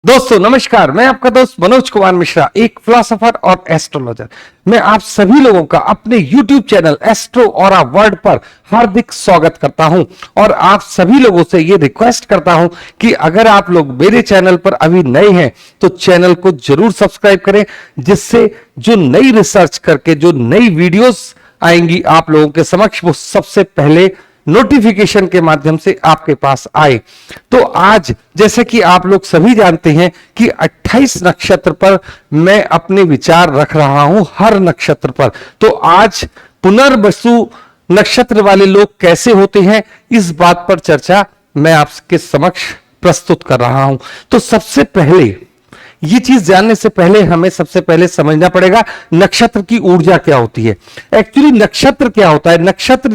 दोस्तों नमस्कार, मैं आपका दोस्त मनोज कुमार मिश्रा, एक फिलोसोफर और एस्ट्रोलॉजर। मैं आप सभी लोगों का अपने YouTube channel astro aura world पर हार्दिक स्वागत करता हूं और आप सभी लोगों से ये रिक्वेस्ट करता हूं कि अगर आप लोग मेरे चैनल पर अभी नए हैं तो चैनल को जरूर सब्सक्राइब करें, जिससे जो नई रिसर्च करके जो नई वीडियोस आएंगी आप लोगों के समक्ष वो सबसे पहले नोटिफिकेशन के माध्यम से आपके पास आए। तो आज जैसे कि आप लोग सभी जानते हैं कि 28 नक्षत्र पर मैं अपने विचार रख रहा हूं, हर नक्षत्र पर। तो आज पुनर्वसु नक्षत्र वाले लोग कैसे होते हैं, इस बात पर चर्चा मैं आपके समक्ष प्रस्तुत कर रहा हूं। तो सबसे पहले ये चीज जानने से पहले हमें सबसे पहले समझना पड़ेगा नक्षत्र की ऊर्जा क्या होती है। एक्चुअली नक्षत्र क्या होता है? नक्षत्र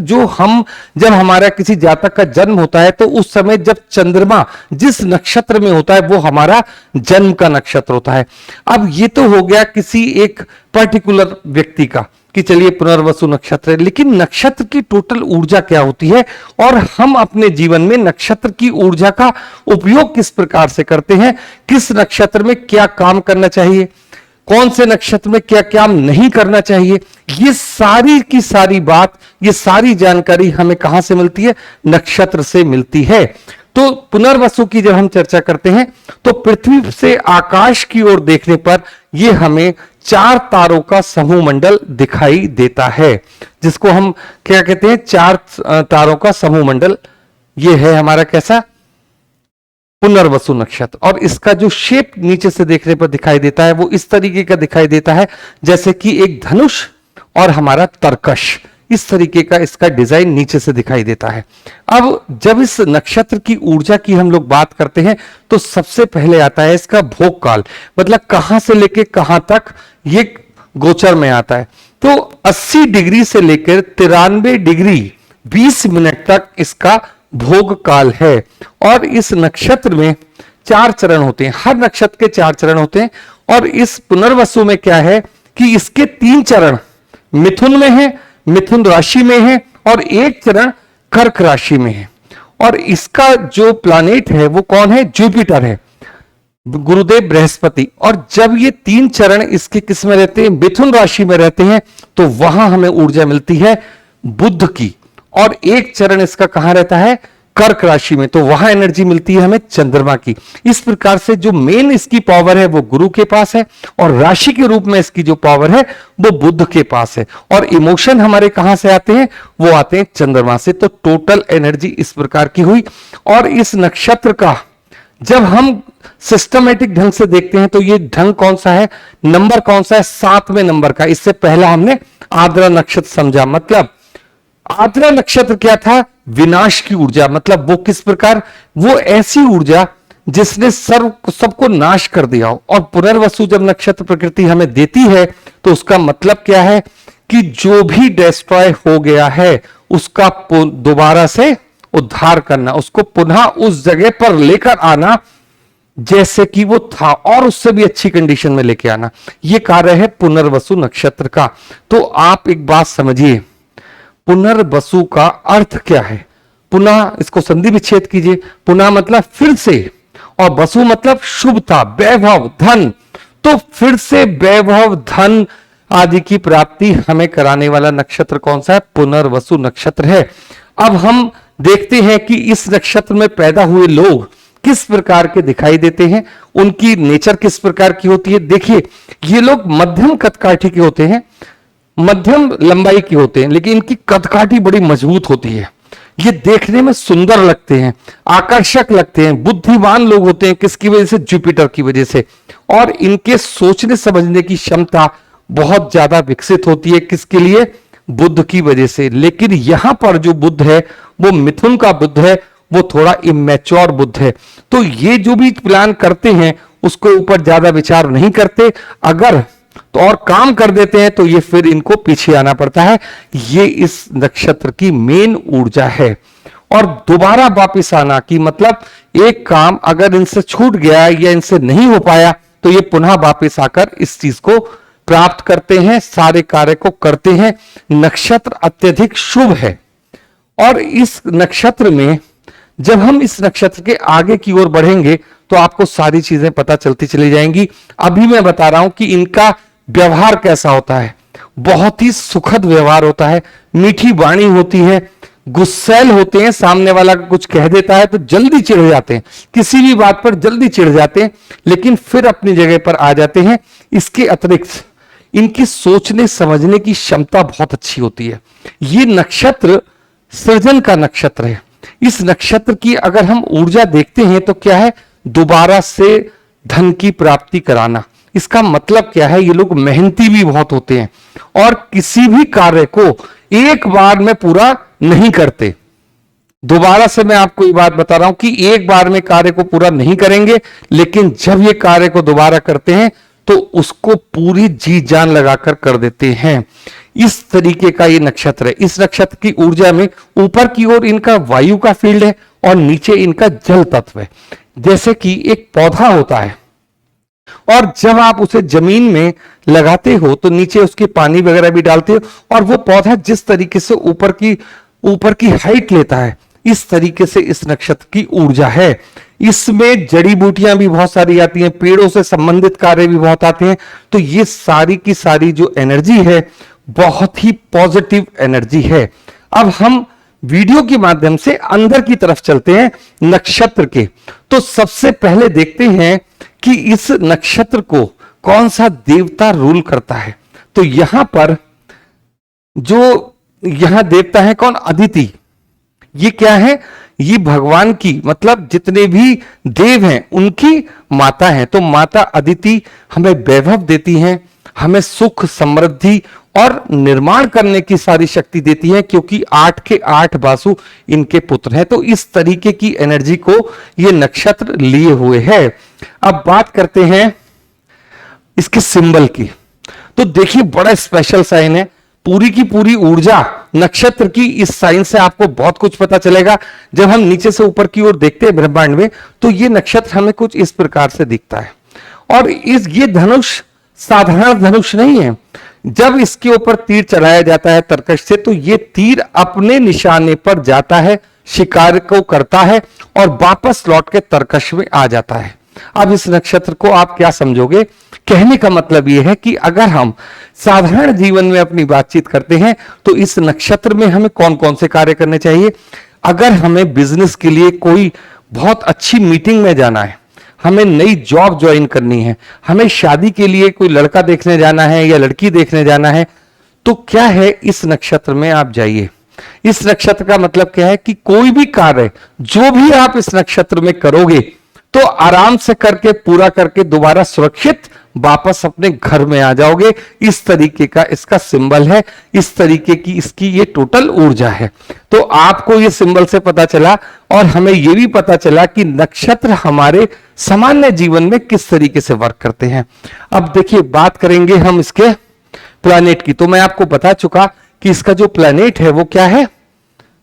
जब हमारा किसी जातक का जन्म होता है तो उस समय जब चंद्रमा जिस नक्षत्र में होता है वो हमारा जन्म का नक्षत्र होता है। अब ये तो हो गया किसी एक पर्टिकुलर व्यक्ति का कि चलिए पुनर्वसु नक्षत्र है, लेकिन नक्षत्र की टोटल ऊर्जा क्या होती है और हम अपने जीवन में नक्षत्र की ऊर्जा का उपयोग किस प्रकार से करते हैं, किस नक्षत्र में क्या काम करना चाहिए, कौन से नक्षत्र में क्या काम नहीं करना चाहिए, ये सारी की सारी बात, ये सारी जानकारी हमें कहां से मिलती है? नक्षत्र से मिलती है। तो पुनर्वसु की जब हम चर्चा करते हैं तो पृथ्वी से आकाश की ओर देखने पर यह हमें 4 तारों का समूह मंडल दिखाई देता है, जिसको हम क्या कहते हैं? 4 तारों का समूह मंडल। यह है हमारा कैसा? पुनर्वसु नक्षत्र। और इसका जो शेप नीचे से देखने पर दिखाई देता है वो इस तरीके का दिखाई देता है जैसे कि एक धनुष और हमारा तरकश, इस तरीके का इसका डिजाइन नीचे से दिखाई देता है। अब जब इस नक्षत्र की ऊर्जा की हम लोग बात करते हैं तो सबसे पहले आता है इसका भोग काल, मतलब कहां से लेके कहां तक ये गोचर में आता है। तो 80 डिग्री से लेकर 93 डिग्री 20 मिनट तक इसका भोग काल है। और इस नक्षत्र में 4 चरण होते हैं, हर नक्षत्र के 4 चरण होते हैं। और इस पुनर्वसु में क्या है कि इसके 3 चरण मिथुन में है, मिथुन राशि में है, और 1 चरण कर्क राशि में है। और इसका जो प्लैनेट है वो कौन है? जुपिटर है, गुरुदेव बृहस्पति। और जब ये 3 चरण इसके किस में रहते हैं? मिथुन राशि में रहते हैं, तो वहां हमें ऊर्जा मिलती है बुध की। और 1 चरण इसका कहां रहता है? कर्क राशि में, तो वहां एनर्जी मिलती है हमें चंद्रमा की। इस प्रकार से जो मेन इसकी पावर है वो गुरु के पास है, और राशि के रूप में इसकी जो पावर है वो बुध के पास है। और इमोशन हमारे कहां से आते हैं? वो आते हैं चंद्रमा से। तो टोटल एनर्जी इस प्रकार की हुई। और इस नक्षत्र का जब हम सिस्टमेटिक ढंग से देखते हैं तो ये ढंग कौन सा है, नंबर कौन सा है? 7वें नंबर का। इससे पहला हमने आर्द्रा नक्षत्र समझा। मतलब आर्द्रा नक्षत्र क्या था? विनाश की ऊर्जा। मतलब वो किस प्रकार? वो ऐसी ऊर्जा जिसने सबको नाश कर दिया हो। और पुनर्वसु जब नक्षत्र प्रकृति हमें देती है तो उसका मतलब क्या है कि जो भी डिस्ट्रॉय हो गया है उसका दोबारा से उद्धार करना, उसको पुनः उस जगह पर लेकर आना जैसे कि वो था, और उससे भी अच्छी कंडीशन में लेके आना। ये कार्य है पुनर्वसु नक्षत्र का। तो आप एक बात समझिए, पुनर्वसु का अर्थ क्या है? पुनः, इसको संधि विच्छेद कीजिए। पुनः मतलब फिर से, और वसु मतलब शुभता, वैभव, धन। तो फिर से वैभव, धन आदि की प्राप्ति हमें कराने वाला नक्षत्र कौन सा है? पुनर्वसु नक्षत्र है। अब हम देखते हैं कि इस नक्षत्र में पैदा हुए लोग किस प्रकार के दिखाई देते हैं, उनकी नेचर किस प्रकार की होती है। देखिए, ये लोग मध्यम कदकाठी के होते हैं, मध्यम लंबाई के होते हैं, लेकिन इनकी कदकाठी बड़ी मजबूत होती है। ये देखने में सुंदर लगते हैं, आकर्षक लगते हैं, बुद्धिमान लोग होते हैं। किसकी वजह से? जुपिटर की वजह से। और इनके सोचने समझने की क्षमता बहुत ज्यादा विकसित होती है। किसके लिए? बुध की वजह से। लेकिन यहां पर जो बुध है वो मिथुन का बुध है, वो थोड़ा इमेच्योर बुध है। तो ये जो भी प्लान करते हैं उसके ऊपर ज्यादा विचार नहीं करते, अगर तो और काम कर देते हैं तो ये फिर इनको पीछे आना पड़ता है। ये इस नक्षत्र की मेन ऊर्जा है। और दोबारा वापिस आना की मतलब एक काम अगर इनसे छूट गया या इनसे नहीं हो पाया तो ये पुनः वापिस आकर इस चीज को प्राप्त करते हैं, सारे कार्य को करते हैं। नक्षत्र अत्यधिक शुभ है। और इस नक्षत्र में जब हम इस नक्षत्र के आगे की ओर बढ़ेंगे तो आपको सारी चीजें पता चलती चली जाएंगी। अभी मैं बता रहा हूं कि इनका व्यवहार कैसा होता है। बहुत ही सुखद व्यवहार होता है, मीठी वाणी होती है, गुस्सैल होते हैं, सामने वाला कुछ कह देता है तो जल्दी चिढ़ जाते हैं, किसी भी बात पर जल्दी चिढ़ जाते हैं, लेकिन फिर अपनी जगह पर आ जाते हैं। इसके अतिरिक्त इनकी सोचने समझने की क्षमता बहुत अच्छी होती है। ये नक्षत्र सृजन का नक्षत्र है। इस नक्षत्र की अगर हम ऊर्जा देखते हैं तो क्या है, दोबारा से धन की प्राप्ति कराना। इसका मतलब क्या है, ये लोग मेहनती भी बहुत होते हैं और किसी भी कार्य को एक बार में पूरा नहीं करते। दोबारा से मैं आपको ये बात बता रहा हूं कि एक बार में कार्य को पूरा नहीं करेंगे, लेकिन जब ये कार्य को दोबारा करते हैं तो उसको पूरी जी जान लगाकर कर देते हैं। इस तरीके का ये नक्षत्र है। इस नक्षत्र की ऊर्जा में ऊपर की ओर इनका वायु का फील्ड है और नीचे इनका जल तत्व है। जैसे कि एक पौधा होता है और जब आप उसे जमीन में लगाते हो तो नीचे उसके पानी वगैरह भी डालते हो और वो पौधा जिस तरीके से ऊपर की हाइट लेता है, इस तरीके से इस नक्षत्र की ऊर्जा है। इसमें जड़ी बूटियां भी बहुत सारी आती हैं, पेड़ों से संबंधित कार्य भी बहुत आते हैं। तो ये सारी की सारी जो एनर्जी है बहुत ही पॉजिटिव एनर्जी है। अब हम वीडियो के माध्यम से अंदर की तरफ चलते हैं नक्षत्र के। तो सबसे पहले देखते हैं कि इस नक्षत्र को कौन सा देवता रूल करता है। तो यहां पर जो यहां देवता है कौन, अदिति। ये क्या है, ये भगवान की मतलब जितने भी देव हैं उनकी माता है। तो माता अदिति हमें वैभव देती हैं, हमें सुख समृद्धि और निर्माण करने की सारी शक्ति देती है, क्योंकि 8 के 8 वासु इनके पुत्र हैं। तो इस तरीके की एनर्जी को ये नक्षत्र लिए हुए है। अब बात करते हैं इसके सिंबल की। तो देखिए बड़ा स्पेशल साइन है, पूरी की पूरी ऊर्जा नक्षत्र की इस साइन से आपको बहुत कुछ पता चलेगा। जब हम नीचे से ऊपर की ओर देखते हैं ब्रह्मांड में तो ये नक्षत्र हमें कुछ इस प्रकार से दिखता है। और ये धनुष साधारण धनुष नहीं है। जब इसके ऊपर तीर चलाया जाता है तरकश से तो ये तीर अपने निशाने पर जाता है, शिकार को करता है और वापस लौट के तरकश में आ जाता है। अब इस नक्षत्र को आप क्या समझोगे? कहने का मतलब यह है कि अगर हम साधारण जीवन में अपनी बातचीत करते हैं तो इस नक्षत्र में हमें कौन कौन से कार्य करने चाहिए। अगर हमें बिजनेस के लिए कोई बहुत अच्छी मीटिंग में जाना है, हमें नई जॉब ज्वाइन करनी है, हमें शादी के लिए कोई लड़का देखने जाना है या लड़की देखने जाना है, तो क्या है, इस नक्षत्र में आप जाइए। इस नक्षत्र का मतलब क्या है कि कोई भी कार्य जो भी आप इस नक्षत्र में करोगे तो आराम से करके पूरा करके दोबारा सुरक्षित वापस अपने घर में आ जाओगे। इस तरीके का इसका सिंबल है, इस तरीके की इसकी ये टोटल ऊर्जा है। तो आपको ये सिंबल से पता चला और हमें ये भी पता चला कि नक्षत्र हमारे सामान्य जीवन में किस तरीके से वर्क करते हैं। अब देखिए बात करेंगे हम इसके प्लैनेट की। तो मैं आपको बता चुका कि इसका जो प्लैनेट है वो क्या है,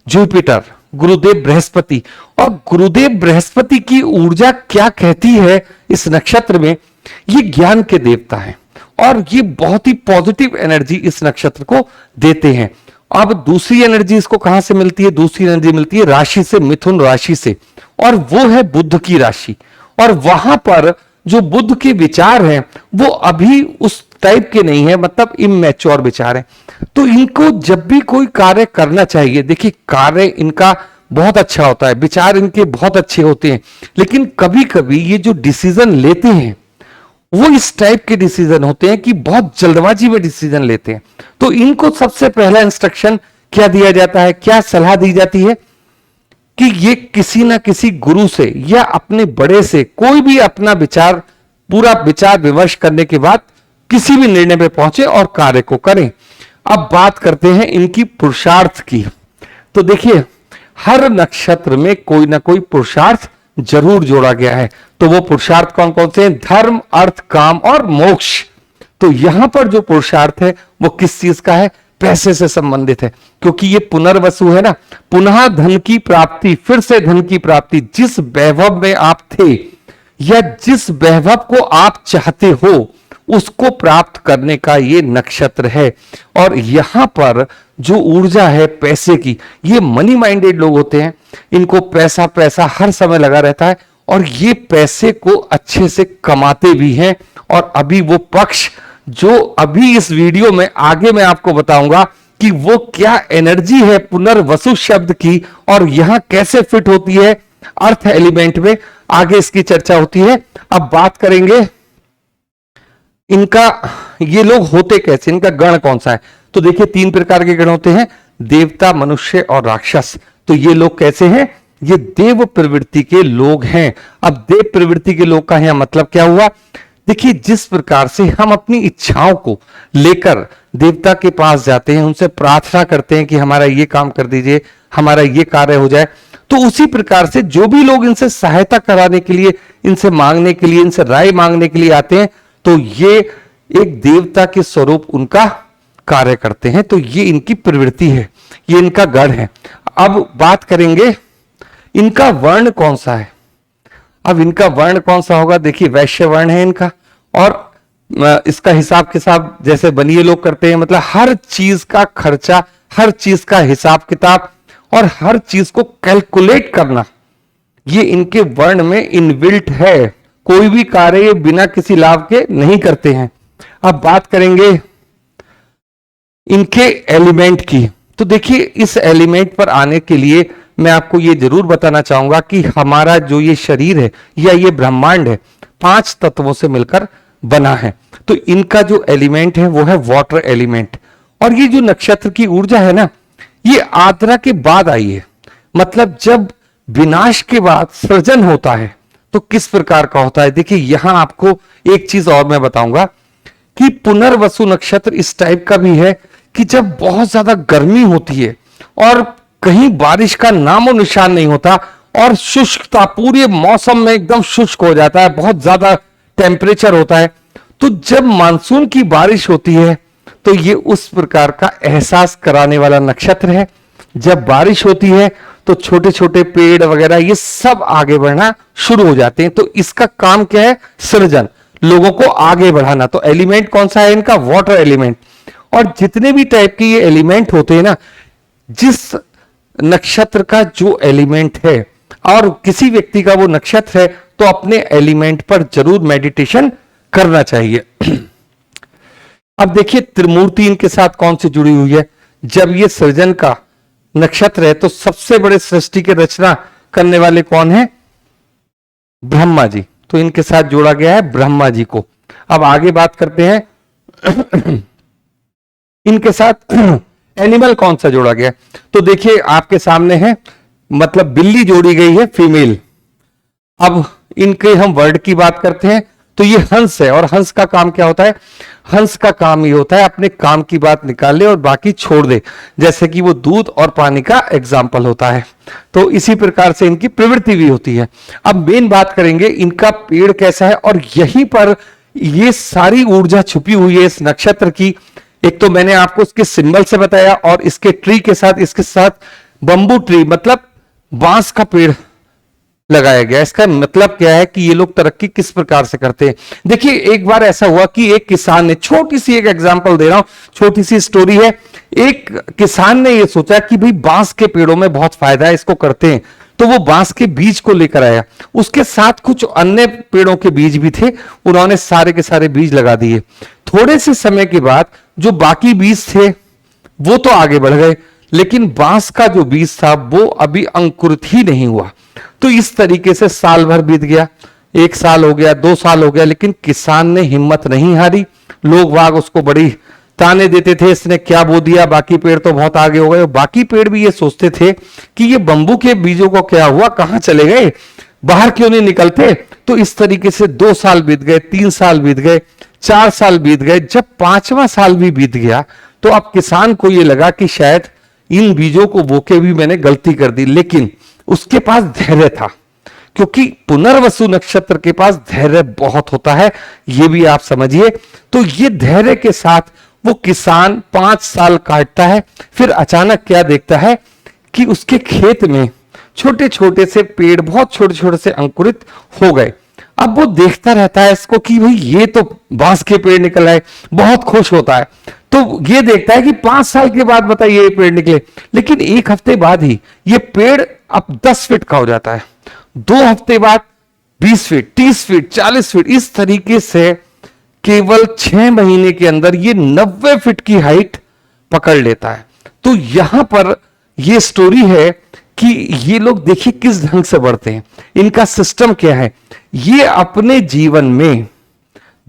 जुपिटर, गुरुदेव बृहस्पति। और गुरुदेव बृहस्पति की ऊर्जा क्या कहती है इस नक्षत्र में, ये ज्ञान के देवता हैं और ये बहुत ही पॉजिटिव एनर्जी इस नक्षत्र को देते हैं। अब दूसरी एनर्जी इसको कहां से मिलती है? दूसरी एनर्जी मिलती है राशि से, मिथुन राशि से, और वो है बुध की राशि। और वहां पर जो बुध के विचार हैं वो अभी उस टाइप के नहीं है, मतलब इमैच्योर विचार हैं। तो इनको जब भी कोई कार्य करना चाहिए, देखिए कार्य इनका बहुत अच्छा होता है, विचार इनके बहुत अच्छे होते हैं, लेकिन कभी कभी ये जो डिसीजन लेते हैं वो इस टाइप के डिसीजन होते हैं कि बहुत जल्दबाजी में डिसीजन लेते हैं। तो इनको सबसे पहला इंस्ट्रक्शन क्या दिया जाता है, क्या सलाह दी जाती है कि ये किसी ना किसी गुरु से या अपने बड़े से कोई भी अपना विचार, पूरा विचार विमर्श करने के बाद किसी भी निर्णय पे पहुंचे और कार्य को करें। अब बात करते हैं इनकी पुरुषार्थ की। तो देखिए हर नक्षत्र में कोई ना कोई पुरुषार्थ जरूर जोड़ा गया है। तो वो पुरुषार्थ कौन कौन से हैं? धर्म, अर्थ, काम और मोक्ष। तो यहां पर जो पुरुषार्थ है वो किस चीज का है? पैसे से संबंधित है, क्योंकि ये पुनर्वसु है ना, पुनः धन की प्राप्ति, फिर से धन की प्राप्ति। जिस वैभव में आप थे या जिस वैभव को आप चाहते हो उसको प्राप्त करने का ये नक्षत्र है। और यहां पर जो ऊर्जा है पैसे की, ये मनी माइंडेड लोग होते हैं, इनको पैसा पैसा हर समय लगा रहता है और ये पैसे को अच्छे से कमाते भी हैं। और अभी वो पक्ष जो अभी इस वीडियो में आगे मैं आपको बताऊंगा कि वो क्या एनर्जी है पुनर्वसु शब्द की और यहां कैसे फिट होती है अर्थ एलिमेंट में, आगे इसकी चर्चा होती है। अब बात करेंगे इनका, ये लोग होते कैसे, इनका गण कौन सा है। तो देखिए 3 प्रकार के गण होते हैं, देवता, मनुष्य और राक्षस। तो ये लोग कैसे हैं, ये देव प्रवृत्ति के लोग हैं। अब देव प्रवृत्ति के लोग का यहां मतलब क्या हुआ, देखिए जिस प्रकार से हम अपनी इच्छाओं को लेकर देवता के पास जाते हैं, उनसे प्रार्थना करते हैं कि हमारा ये काम कर दीजिए, हमारा ये कार्य हो जाए, तो उसी प्रकार से जो भी लोग इनसे सहायता कराने के लिए, इनसे मांगने के लिए, इनसे राय मांगने के लिए आते हैं, तो ये एक देवता के स्वरूप उनका कार्य करते हैं। तो ये इनकी प्रवृत्ति है, ये इनका गण है। अब बात करेंगे इनका वर्ण कौन सा है। अब इनका वर्ण कौन सा होगा, देखिए वैश्य वर्ण है इनका, और इसका हिसाब किताब जैसे बनिए लोग करते हैं, मतलब हर चीज का खर्चा, हर चीज का हिसाब किताब और हर चीज को कैलकुलेट करना, ये इनके वर्ण में इनबिल्ट है। कोई भी कार्य ये बिना किसी लाभ के नहीं करते हैं। अब बात करेंगे इनके एलिमेंट की। तो देखिए इस एलिमेंट पर आने के लिए मैं आपको ये जरूर बताना चाहूंगा कि हमारा जो ये शरीर है या ये ब्रह्मांड है 5 तत्वों से मिलकर बना है। तो इनका जो एलिमेंट है वो है वाटर एलिमेंट। और ये जो नक्षत्र की ऊर्जा है ना, ये आद्रा के बाद आई है। मतलब जब विनाश के बाद सृजन होता है तो किस प्रकार का होता है। देखिए यहां आपको एक चीज और मैं बताऊंगा कि पुनर्वसु नक्षत्र इस टाइप का भी है कि जब बहुत ज्यादा गर्मी होती है और कहीं बारिश का नामो निशान नहीं होता और शुष्कता पूरे मौसम में एकदम शुष्क हो जाता है, बहुत ज्यादा टेम्परेचर होता है, तो जब मानसून की बारिश होती है तो ये उस प्रकार का एहसास कराने वाला नक्षत्र है। जब बारिश होती है तो छोटे छोटे पेड़ वगैरह ये सब आगे बढ़ना शुरू हो जाते हैं। तो इसका काम क्या है, सृजन, लोगों को आगे बढ़ाना। तो एलिमेंट कौन सा है इनका, वाटर एलिमेंट। और जितने भी टाइप के ये एलिमेंट होते हैं ना, जिस नक्षत्र का जो एलिमेंट है और किसी व्यक्ति का वो नक्षत्र है, तो अपने एलिमेंट पर जरूर मेडिटेशन करना चाहिए। अब देखिए त्रिमूर्ति इनके साथ कौन सी जुड़ी हुई है। जब ये सृजन का नक्षत्र है तो सबसे बड़े सृष्टि के रचना करने वाले कौन है, ब्रह्मा जी। तो इनके साथ जोड़ा गया है ब्रह्मा जी को। अब आगे बात करते हैं इनके साथ एनिमल कौन सा जोड़ा गया। तो देखिए आपके सामने है, मतलब बिल्ली जोड़ी गई है फीमेल। अब इनके हम वर्ड की बात करते हैं तो ये हंस है। और हंस का काम क्या होता है, हंस का काम ये होता है अपने काम की बात निकाल ले और बाकी छोड़ दे, जैसे कि वो दूध और पानी का एग्जाम्पल होता है। तो इसी प्रकार से इनकी प्रवृत्ति भी होती है। अब मेन बात करेंगे इनका पेड़ कैसा है, और यहीं पर ये सारी ऊर्जा छुपी हुई है इस नक्षत्र की। एक तो मैंने आपको इसके सिंबल से बताया, और इसके ट्री के साथ, इसके साथ बंबू ट्री मतलब बांस का पेड़ लगाया गया। इसका मतलब क्या है कि ये लोग तरक्की किस प्रकार से करते हैं। देखिए एक बार ऐसा हुआ कि एक किसान ने, छोटी सी एक एग्जांपल दे रहा हूं, छोटी सी स्टोरी है। एक किसान ने ये सोचा कि भाई बांस के पेड़ों में बहुत फायदा है, इसको करते हैं। तो वो बांस के बीज को लेकर आया, उसके साथ कुछ अन्य पेड़ों के बीज भी थे, उन्होंने सारे के सारे बीज लगा दिए। थोड़े से समय के बाद जो बाकी बीज थे वो तो आगे बढ़ गए, लेकिन बांस का जो बीज था वो अभी अंकुरित ही नहीं हुआ। तो इस तरीके से साल भर बीत गया, 1 साल हो गया, 2 साल हो गया, लेकिन किसान ने हिम्मत नहीं हारी। लोग वाग उसको बड़ी ताने देते थे, इसने क्या बो दिया, बाकी पेड़ तो बहुत आगे हो गए। बाकी पेड़ भी ये सोचते थे कि ये बंबू के बीजों को क्या हुआ, कहां चले गए, बाहर क्यों नहीं निकलते। तो इस तरीके से 2 साल बीत गए, 3 साल बीत गए, 4 साल बीत गए। जब 5वां साल भी बीत गया तो अब किसान को ये लगा कि शायद इन बीजों को बोके भी मैंने गलती कर दी, लेकिन उसके पास धैर्य था, क्योंकि पुनर्वसु नक्षत्र के पास धैर्य बहुत होता है, ये भी आप समझिए। तो ये धैर्य के साथ वो किसान 5 साल काटता है, फिर अचानक क्या देखता है कि उसके खेत में छोटे छोटे से पेड़ बहुत छोटे छोटे से अंकुरित हो गए। अब वो देखता रहता है इसको कि भाई ये तो बांस के पेड़ निकल आए, बहुत खुश होता है। तो ये देखता है कि 5 साल के बाद बताइए ये पेड़ निकले, लेकिन 1 हफ्ते बाद ही ये पेड़ अब 10 फीट का हो जाता है, 2 हफ्ते बाद 20 फीट, 30 फीट, 40 फीट, इस तरीके से केवल 6 महीने के अंदर ये 90 फीट की हाइट पकड़ लेता है। तो यहां पर ये स्टोरी है कि ये लोग देखिए किस ढंग से बढ़ते हैं, इनका सिस्टम क्या है। ये अपने जीवन में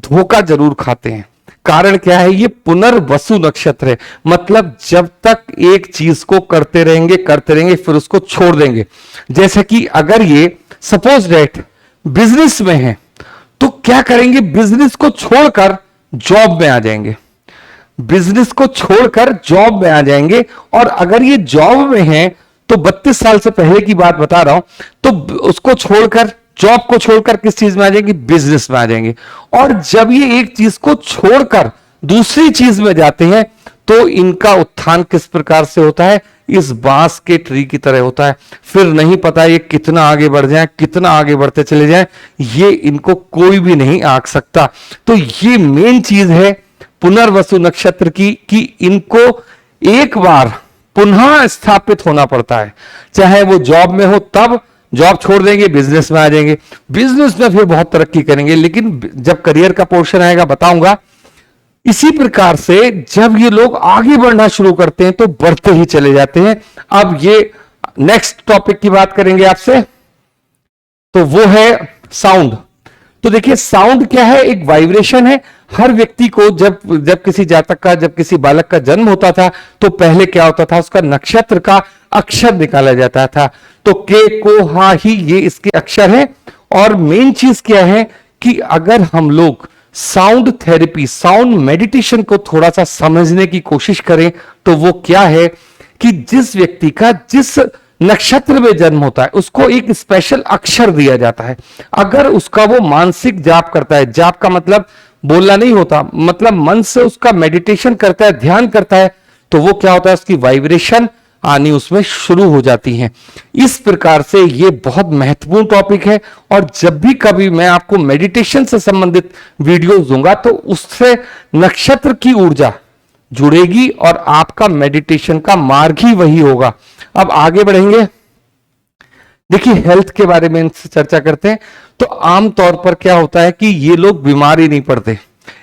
धोखा जरूर खाते हैं। कारण क्या है, ये पुनर्वसु नक्षत्र है, मतलब जब तक एक चीज को करते रहेंगे फिर उसको छोड़ देंगे। जैसे कि अगर ये सपोज डेट बिजनेस में है तो क्या करेंगे, बिजनेस को छोड़कर जॉब में आ जाएंगे, बिजनेस को छोड़कर जॉब में आ जाएंगे। और अगर ये जॉब में है तो 32 साल से पहले की बात बता रहा हूं, तो उसको छोड़कर, जॉब को छोड़कर किस चीज में आ जाएंगे, बिजनेस में आ जाएंगे। और जब ये एक चीज को छोड़कर दूसरी चीज में जाते हैं तो इनका उत्थान किस प्रकार से होता है, इस बांस के ट्री की तरह होता है। फिर नहीं पता ये कितना आगे बढ़ जाए, कितना आगे बढ़ते चले जाए, ये इनको कोई भी नहीं आंक सकता। तो ये मेन चीज है पुनर्वसु नक्षत्र की कि इनको एक बार पुनः स्थापित होना पड़ता है। चाहे वो जॉब में हो, तब जॉब छोड़ देंगे, बिजनेस में आ जाएंगे, बिजनेस में फिर बहुत तरक्की करेंगे, लेकिन जब करियर का पोर्शन आएगा बताऊंगा। इसी प्रकार से जब ये लोग आगे बढ़ना शुरू करते हैं तो बढ़ते ही चले जाते हैं। अब ये नेक्स्ट टॉपिक की बात करेंगे आपसे, तो वो है साउंड। तो देखिए साउंड क्या है, एक वाइब्रेशन है। हर व्यक्ति को जब किसी जातक का, जब किसी बालक का जन्म होता था तो पहले क्या होता था, उसका नक्षत्र का अक्षर निकाला जाता था। तो के को हा ही ये इसके अक्षर है। और मेन चीज क्या है कि अगर हम लोग साउंड थेरेपी, साउंड मेडिटेशन को थोड़ा सा समझने की कोशिश करें तो वो क्या है कि जिस व्यक्ति का जिस नक्षत्र में जन्म होता है उसको एक स्पेशल अक्षर दिया जाता है। अगर उसका वो मानसिक जाप करता है, जाप का मतलब बोलना नहीं होता, मतलब मन से उसका मेडिटेशन करता है, ध्यान करता है, तो वो क्या होता है, उसकी वाइब्रेशन आनी उसमें शुरू हो जाती है। इस प्रकार से ये बहुत महत्वपूर्ण टॉपिक है। और जब भी कभी मैं आपको मेडिटेशन से संबंधित वीडियो दूंगा तो उससे नक्षत्र की ऊर्जा जुड़ेगी और आपका मेडिटेशन का मार्ग ही वही होगा। अब आगे बढ़ेंगे, देखिए हेल्थ के बारे में इनसे चर्चा करते हैं। तो आमतौर पर क्या होता है कि ये लोग बीमार ही नहीं पड़ते,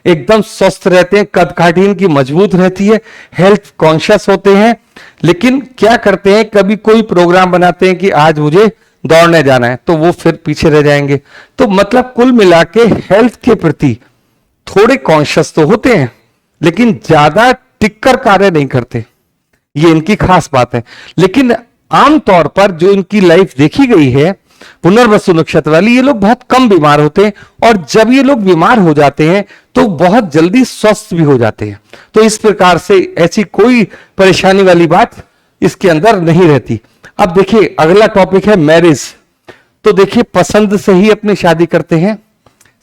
एकदम स्वस्थ रहते हैं, कदकाठी इनकी मजबूत रहती है, हेल्थ कॉन्शियस होते हैं। लेकिन क्या करते हैं, कभी कोई प्रोग्राम बनाते हैं कि आज मुझे दौड़ने जाना है, तो वो फिर पीछे रह जाएंगे। तो मतलब कुल मिला के हेल्थ के प्रति थोड़े कॉन्शियस तो होते हैं लेकिन ज्यादा टिककर कार्य नहीं करते, ये इनकी खास बात है। लेकिन आमतौर पर जो इनकी लाइफ देखी गई है पुनर्वसु नक्षत्र वाली, ये लोग बहुत कम बीमार होते हैं। और जब ये लोग बीमार हो जाते हैं तो बहुत जल्दी स्वस्थ भी हो जाते हैं। तो इस प्रकार से ऐसी कोई परेशानी वाली बात इसके अंदर नहीं रहती। अब देखिए अगला टॉपिक है मैरिज। तो देखिए पसंद से ही अपनी शादी करते हैं,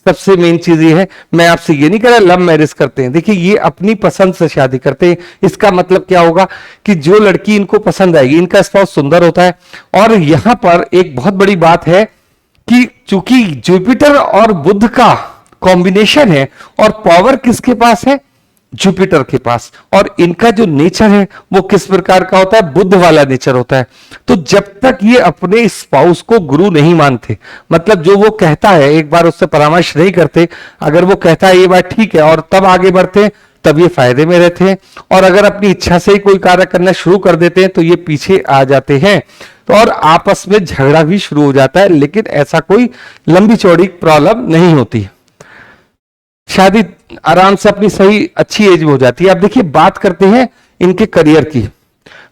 सबसे मेन चीज ये है। मैं आपसे ये नहीं कह रहा लव मैरिज करते हैं, देखिए ये अपनी पसंद से शादी करते हैं। इसका मतलब क्या होगा कि जो लड़की इनको पसंद आएगी, इनका स्पाउस सुंदर होता है। और यहां पर एक बहुत बड़ी बात है कि चूंकि जुपिटर और बुध का कॉम्बिनेशन है और पावर किसके पास है, जुपिटर के पास, और इनका जो नेचर है वो किस प्रकार का होता है, बुद्ध वाला नेचर होता है। तो जब तक ये अपने स्पाउस को गुरु नहीं मानते, मतलब जो वो कहता है एक बार उससे परामर्श नहीं करते, अगर वो कहता है ये बात ठीक है और तब आगे बढ़ते हैं, तब ये फायदे में रहते हैं। और अगर अपनी इच्छा से ही कोई कार्य करना शुरू कर देते हैं तो ये पीछे आ जाते हैं। तो और आपस में झगड़ा भी शुरू हो जाता है, लेकिन ऐसा कोई लंबी चौड़ी प्रॉब्लम नहीं होती, शादी आराम से अपनी सही अच्छी एज में हो जाती है। अब देखिए बात करते हैं इनके करियर की।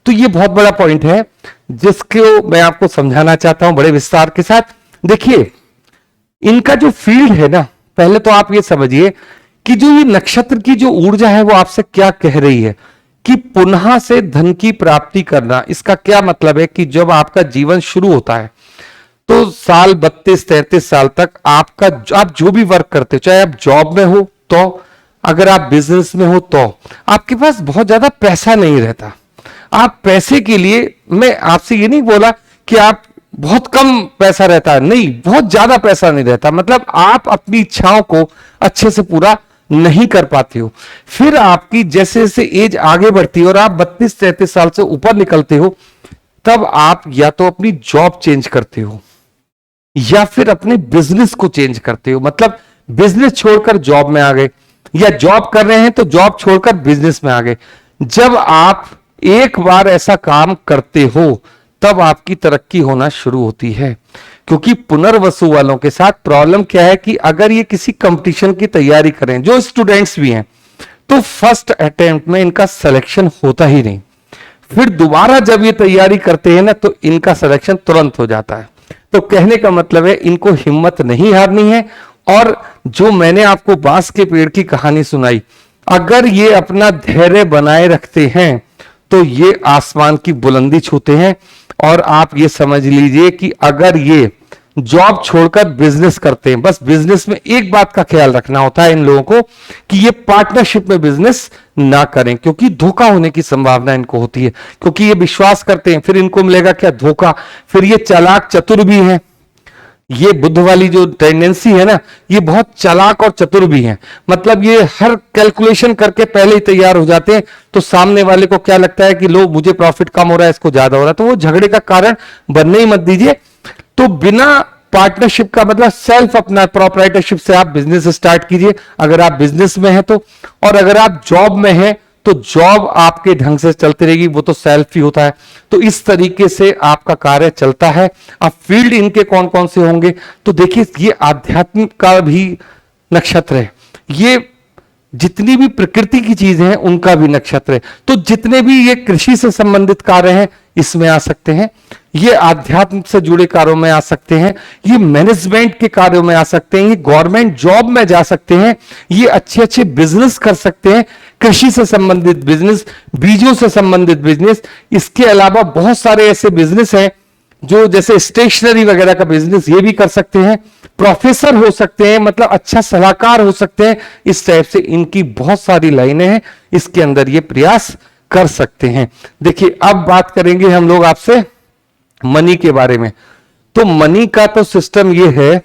तो ये बहुत बड़ा पॉइंट है जिसको मैं आपको समझाना चाहता हूं बड़े विस्तार के साथ। देखिए इनका जो फील्ड है ना, पहले तो आप ये समझिए कि जो ये नक्षत्र की जो ऊर्जा है वो आपसे क्या कह रही है कि पुनः से धन की प्राप्ति करना। इसका क्या मतलब है कि जब आपका जीवन शुरू होता है तो साल 32-33 साल तक आपका, आप जो भी वर्क करते हो, चाहे आप जॉब में हो तो, अगर आप बिजनेस में हो तो, आपके पास बहुत ज्यादा पैसा नहीं रहता। आप पैसे के लिए, मैं आपसे ये नहीं बोला कि आप बहुत कम पैसा रहता है, नहीं, बहुत ज्यादा पैसा नहीं रहता, मतलब आप अपनी इच्छाओं को अच्छे से पूरा नहीं कर पाते हो। फिर आपकी जैसे जैसे एज आगे बढ़ती है और आप 32-33 साल से ऊपर निकलते हो, तब आप या तो अपनी जॉब चेंज करते हो या फिर अपने बिजनेस को चेंज करते हो। मतलब बिजनेस छोड़कर जॉब में आ गए, या जॉब कर रहे हैं तो जॉब छोड़कर बिजनेस में आ गए। जब आप एक बार ऐसा काम करते हो तब आपकी तरक्की होना शुरू होती है। क्योंकि पुनर्वसु वालों के साथ प्रॉब्लम क्या है कि अगर ये किसी कंपटीशन की तैयारी करें, जो स्टूडेंट्स भी हैं, तो फर्स्ट अटेम्प्ट में इनका सिलेक्शन होता ही नहीं। फिर दोबारा जब ये तैयारी करते हैं ना, तो इनका सिलेक्शन तुरंत हो जाता है। तो कहने का मतलब है इनको हिम्मत नहीं हारनी है। और जो मैंने आपको बांस के पेड़ की कहानी सुनाई, अगर ये अपना धैर्य बनाए रखते हैं तो ये आसमान की बुलंदी छूते हैं। और आप ये समझ लीजिए कि अगर ये जॉब छोड़कर बिजनेस करते हैं, बस बिजनेस में एक बात का ख्याल रखना होता है इन लोगों को कि ये पार्टनरशिप में बिजनेस ना करें, क्योंकि धोखा होने की संभावना इनको होती है। क्योंकि ये विश्वास करते हैं, फिर इनको मिलेगा क्या? धोखा। फिर ये चालाक चतुर भी हैं, ये बुद्ध वाली जो टेंडेंसी है ना, ये बहुत चालाक और चतुर भी हैं। मतलब ये हर कैलकुलेशन करके पहले ही तैयार हो जाते हैं। तो सामने वाले को क्या लगता है कि लो, मुझे प्रॉफिट कम हो रहा है, इसको ज्यादा हो रहा है, तो वो झगड़े का कारण बनने ही मत दीजिए। तो बिना पार्टनरशिप का मतलब सेल्फ, अपना प्रोप्राइटरशिप से आप बिजनेस स्टार्ट कीजिए, अगर आप बिजनेस में हैं तो। और अगर आप जॉब में हैं तो जॉब आपके ढंग से चलती रहेगी, वो तो सेल्फ ही होता है। तो इस तरीके से आपका कार्य चलता है। अब फील्ड इनके कौन कौन से होंगे, तो देखिए, ये आध्यात्मिक का भी नक्षत्र है, ये जितनी भी प्रकृति की चीजें हैं उनका भी नक्षत्र है। तो जितने भी ये कृषि से संबंधित कार्य हैं इसमें आ सकते हैं, ये आध्यात्म से जुड़े कार्यों में आ सकते हैं, ये मैनेजमेंट के कार्यों में आ सकते हैं, ये गवर्नमेंट जॉब में जा सकते हैं, ये अच्छे अच्छे बिजनेस कर सकते हैं, कृषि से संबंधित बिजनेस, बीजों से संबंधित बिजनेस। इसके अलावा बहुत सारे ऐसे बिजनेस हैं जो जैसे स्टेशनरी वगैरह का बिजनेस, ये भी कर सकते हैं, प्रोफेसर हो सकते हैं, मतलब अच्छा सलाहकार हो सकते हैं। इस टाइप से इनकी बहुत सारी लाइनें हैं, इसके अंदर ये प्रयास कर सकते हैं। देखिए, अब बात करेंगे हम लोग आपसे मनी के बारे में। तो मनी का तो सिस्टम ये है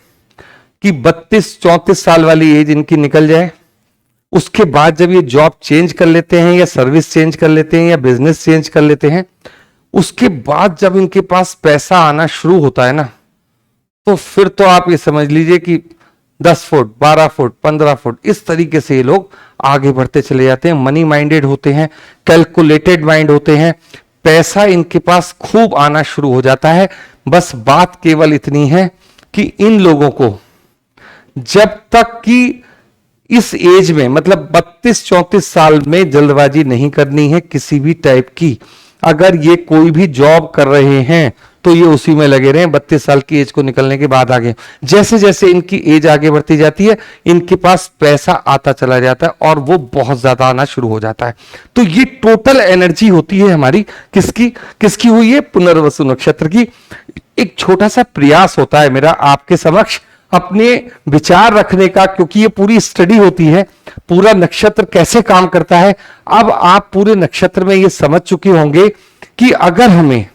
कि 32-34 साल वाली एज इनकी निकल जाए, उसके बाद जब ये जॉब चेंज कर लेते हैं या सर्विस चेंज कर लेते हैं या बिजनेस चेंज कर लेते हैं, उसके बाद जब इनके पास पैसा आना शुरू होता है ना, तो फिर तो आप ये समझ लीजिए कि 10 फुट, 12 फुट, 15 फुट, इस तरीके से ये लोग आगे बढ़ते चले जाते हैं। मनी माइंडेड होते हैं, कैलकुलेटेड माइंड होते हैं, पैसा इनके पास खूब आना शुरू हो जाता है। बस बात केवल इतनी है कि इन लोगों को जब तक कि इस एज में, मतलब 32-34 साल में जल्दबाजी नहीं करनी है किसी भी टाइप की। अगर ये कोई भी जॉब कर रहे हैं तो ये उसी में लगे रहे, 32 साल की एज को निकलने के बाद आगे। जैसे जैसे इनकी एज आगे बढ़ती जाती है, इनके पास पैसा आता चला जाता है और वो बहुत ज्यादा आना शुरू हो जाता है। तो ये टोटल एनर्जी होती है हमारी, किसकी किसकी हुई है? पुनर्वसु नक्षत्र की। एक छोटा सा प्रयास होता है मेरा आपके समक्ष अपने विचार रखने का, क्योंकि ये पूरी स्टडी होती है, पूरा नक्षत्र कैसे काम करता है। अब आप पूरे नक्षत्र में ये समझ चुके होंगे कि अगर हमें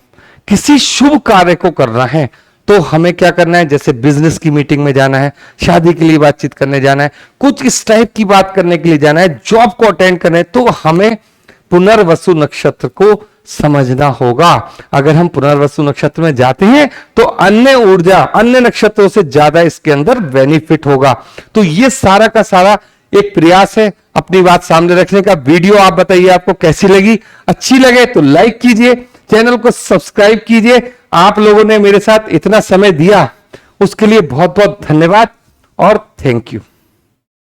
किसी शुभ कार्य को करना है तो हमें क्या करना है। जैसे बिजनेस की मीटिंग में जाना है, शादी के लिए बातचीत करने जाना है, कुछ इस टाइप की बात करने के लिए जाना है, जॉब को अटेंड करना है, तो हमें पुनर्वसु नक्षत्र को समझना होगा। अगर हम पुनर्वसु नक्षत्र में जाते हैं तो अन्य ऊर्जा, अन्य नक्षत्रों से ज्यादा इसके अंदर बेनिफिट होगा। तो ये सारा का सारा एक प्रयास है अपनी बात सामने रखने का। वीडियो आप बताइए आपको कैसी लगी? अच्छी लगे तो लाइक कीजिए, चैनल को सब्सक्राइब कीजिए। आप लोगों ने मेरे साथ इतना समय दिया उसके लिए बहुत बहुत धन्यवाद और थैंक यू।